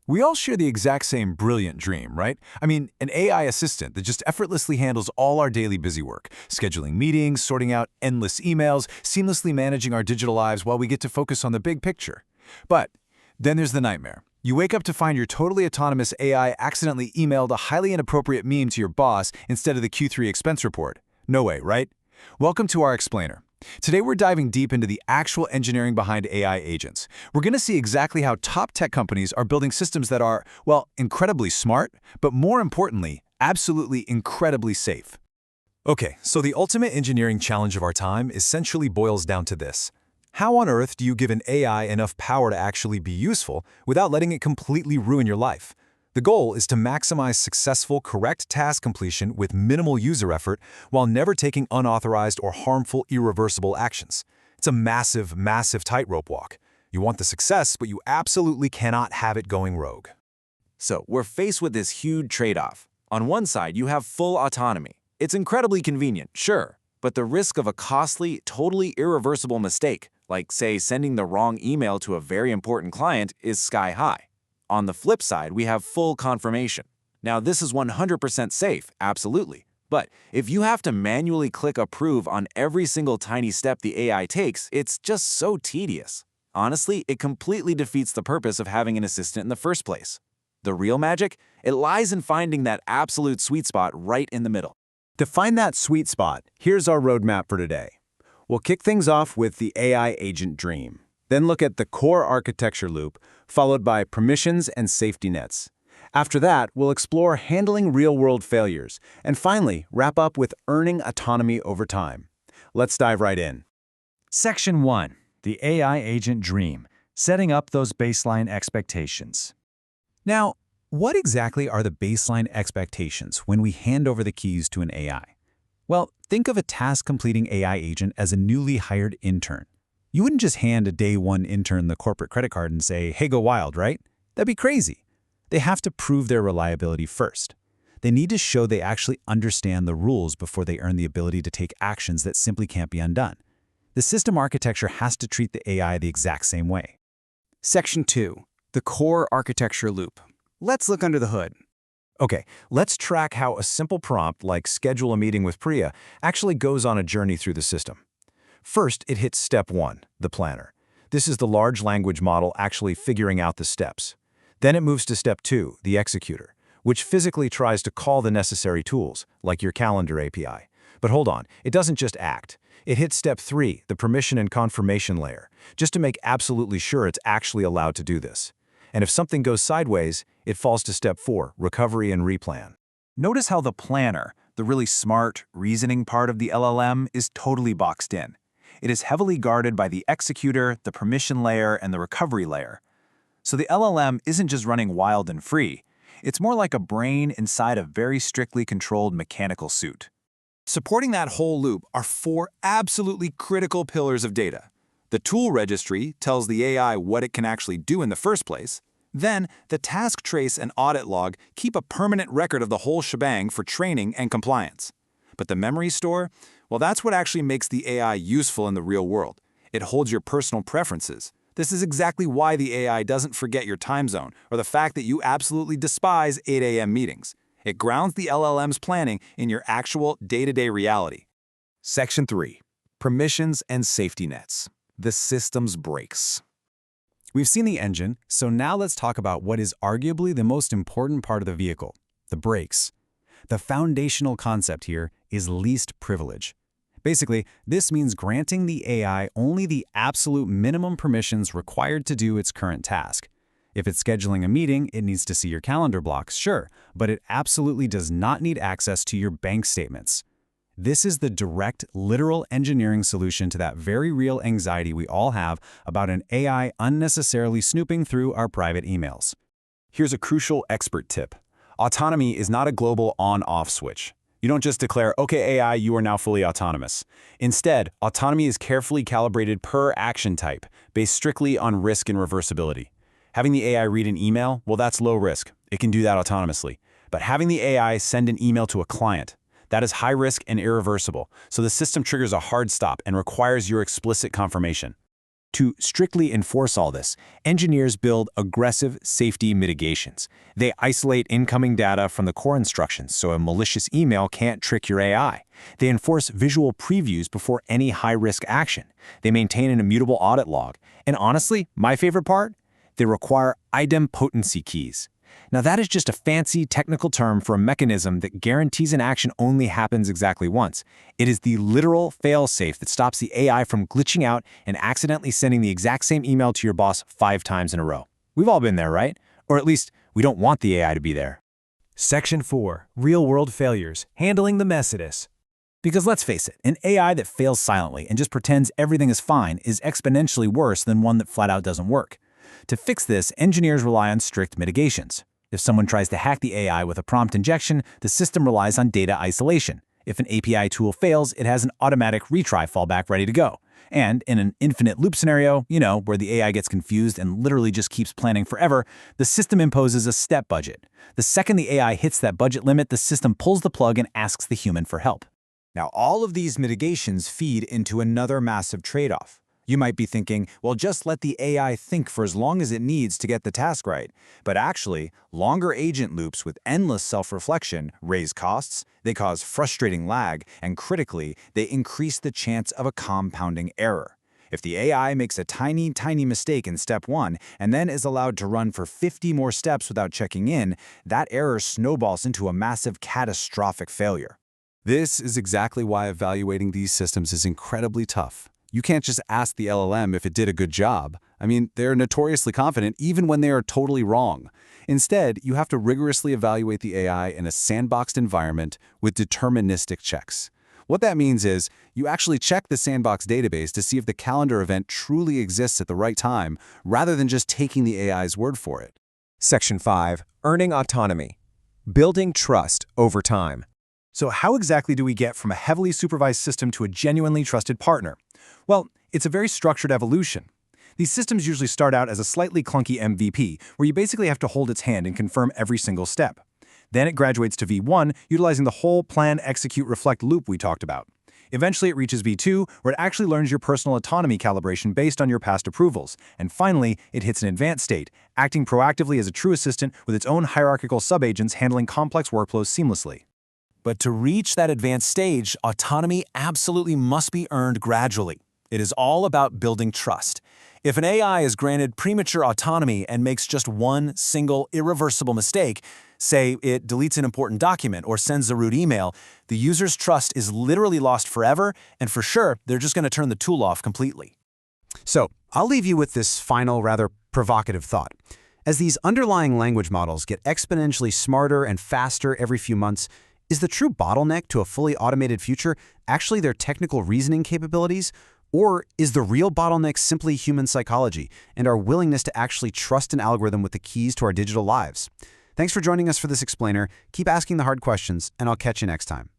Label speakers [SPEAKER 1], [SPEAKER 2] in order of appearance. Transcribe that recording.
[SPEAKER 1] We all share the exact same brilliant dream, right? I mean, an AI assistant that just effortlessly handles all our daily busy work, scheduling meetings, sorting out endless emails, seamlessly managing our digital lives while we get to focus on the big picture. But then there's the nightmare. You wake up to find your totally autonomous AI accidentally emailed a highly inappropriate meme to your boss instead of the Q3 expense report. No way, right? Welcome to our explainer. Today we're diving deep into the actual engineering behind AI agents. We're going to see exactly how top tech companies are building systems that are, well, incredibly smart, but more importantly, absolutely incredibly safe. Okay, so the ultimate engineering challenge of our time essentially boils down to this. How on earth do you give an AI enough power to actually be useful without letting it completely ruin your life? The goal is to maximize successful, correct task completion with minimal user effort while never taking unauthorized or harmful, irreversible actions. It's a massive, massive tightrope walk. You want the success, but you absolutely cannot have it going rogue.
[SPEAKER 2] So we're faced with this huge trade-off. On one side, you have full autonomy. It's incredibly convenient, sure, but the risk of a costly, totally irreversible mistake, like, say, sending the wrong email to a very important client, is sky high. On the flip side, we have full confirmation. Now, this is 100% safe, absolutely. But if you have to manually click approve on every single tiny step the AI takes, it's just so tedious. Honestly, it completely defeats the purpose of having an assistant in the first place. The real magic? It lies in finding that absolute sweet spot right in the middle.
[SPEAKER 3] To find that sweet spot, here's our roadmap for today. We'll kick things off with the AI agent dream. Then look at the core architecture loop, followed by permissions and safety nets. After that, we'll explore handling real-world failures, and finally, wrap up with earning autonomy over time. Let's dive right in.
[SPEAKER 4] Section 1. The AI Agent Dream, setting up those baseline expectations.
[SPEAKER 1] Now, what exactly are the baseline expectations when we hand over the keys to an AI? Well, think of a task-completing AI agent as a newly hired intern. You wouldn't just hand a day one intern the corporate credit card and say, hey, go wild, right? That'd be crazy. They have to prove their reliability first. They need to show they actually understand the rules before they earn the ability to take actions that simply can't be undone. The system architecture has to treat the AI the exact same way.
[SPEAKER 3] Section 2. The core architecture loop. Let's look under the hood.
[SPEAKER 1] Okay, let's track how a simple prompt like schedule a meeting with Priya actually goes on a journey through the system. First, it hits step 1, the planner. This is the large language model actually figuring out the steps. Then it moves to step 2, the executor, which physically tries to call the necessary tools, like your calendar API. But hold on, it doesn't just act. It hits step 3, the permission and confirmation layer, just to make absolutely sure it's actually allowed to do this. And if something goes sideways, it falls to step 4, recovery and replan.
[SPEAKER 4] Notice how the planner, the really smart, reasoning part of the LLM, is totally boxed in. It is heavily guarded by the executor, the permission layer, and the recovery layer. So the LLM isn't just running wild and free. It's more like a brain inside a very strictly controlled mechanical suit.
[SPEAKER 1] Supporting that whole loop are 4 absolutely critical pillars of data. The tool registry tells the AI what it can actually do in the first place. Then, the task trace and audit log keep a permanent record of the whole shebang for training and compliance. But the memory store? Well, that's what actually makes the AI useful in the real world. It holds your personal preferences. This is exactly why the AI doesn't forget your time zone or the fact that you absolutely despise 8 a.m. meetings. It grounds the LLM's planning in your actual day-to-day reality. Section 3. Permissions and safety nets. The system's brakes. We've seen the engine, so now let's talk about what is arguably the most important part of the vehicle, the brakes. The foundational concept here is least privilege. Basically, this means granting the AI only the absolute minimum permissions required to do its current task. If it's scheduling a meeting, it needs to see your calendar blocks, sure, but it absolutely does not need access to your bank statements. This is the direct, literal engineering solution to that very real anxiety we all have about an AI unnecessarily snooping through our private emails. Here's a crucial expert tip. Autonomy is not a global on-off switch. You don't just declare, okay, AI, you are now fully autonomous. Instead, autonomy is carefully calibrated per action type, based strictly on risk and reversibility. Having the AI read an email, well, that's low risk. It can do that autonomously. But having the AI send an email to a client, that is high risk and irreversible, so the system triggers a hard stop and requires your explicit confirmation.
[SPEAKER 3] To strictly enforce all this, engineers build aggressive safety mitigations. They isolate incoming data from the core instructions so a malicious email can't trick your AI. They enforce visual previews before any high-risk action. They maintain an immutable audit log. And honestly, my favorite part? They require idempotency keys. Now that is just a fancy technical term for a mechanism that guarantees an action only happens exactly once. It is the literal fail-safe that stops the AI from glitching out and accidentally sending the exact same email to your boss 5 times in a row. We've all been there, right? Or at least, we don't want the AI to be there.
[SPEAKER 5] Section 4. Real-world failures. Handling the messiness.
[SPEAKER 4] Because let's face it, an AI that fails silently and just pretends everything is fine is exponentially worse than one that flat out doesn't work. To fix this, engineers rely on strict mitigations. If someone tries to hack the AI with a prompt injection, the system relies on data isolation. If an API tool fails, it has an automatic retry fallback ready to go. And in an infinite loop scenario, where the AI gets confused and literally just keeps planning forever, the system imposes a step budget. The second the AI hits that budget limit, the system pulls the plug and asks the human for help.
[SPEAKER 1] Now, all of these mitigations feed into another massive trade-off. You might be thinking, well, just let the AI think for as long as it needs to get the task right. But actually, longer agent loops with endless self-reflection raise costs, they cause frustrating lag, and critically, they increase the chance of a compounding error. If the AI makes a tiny mistake in step 1 and then is allowed to run for 50 more steps without checking in, that error snowballs into a massive catastrophic failure.
[SPEAKER 6] This is exactly why evaluating these systems is incredibly tough. You can't just ask the LLM if it did a good job. I mean, they're notoriously confident even when they are totally wrong. Instead, you have to rigorously evaluate the AI in a sandboxed environment with deterministic checks. What that means is, you actually check the sandbox database to see if the calendar event truly exists at the right time, rather than just taking the AI's word for it.
[SPEAKER 3] Section 5. Earning autonomy. Building trust over time.
[SPEAKER 4] So how exactly do we get from a heavily supervised system to a genuinely trusted partner? Well, it's a very structured evolution. These systems usually start out as a slightly clunky MVP, where you basically have to hold its hand and confirm every single step. Then it graduates to V1, utilizing the whole plan, execute, reflect loop we talked about. Eventually it reaches V2, where it actually learns your personal autonomy calibration based on your past approvals. And finally, it hits an advanced state, acting proactively as a true assistant with its own hierarchical subagents handling complex workflows seamlessly. But to reach that advanced stage, autonomy absolutely must be earned gradually. It is all about building trust. If an AI is granted premature autonomy and makes just one single irreversible mistake, say it deletes an important document or sends a rude email, the user's trust is literally lost forever, and for sure, they're just going to turn the tool off completely.
[SPEAKER 7] So, I'll leave you with this final, rather provocative thought. As these underlying language models get exponentially smarter and faster every few months, is the true bottleneck to a fully automated future actually their technical reasoning capabilities? Or is the real bottleneck simply human psychology and our willingness to actually trust an algorithm with the keys to our digital lives? Thanks for joining us for this explainer. Keep asking the hard questions, and I'll catch you next time.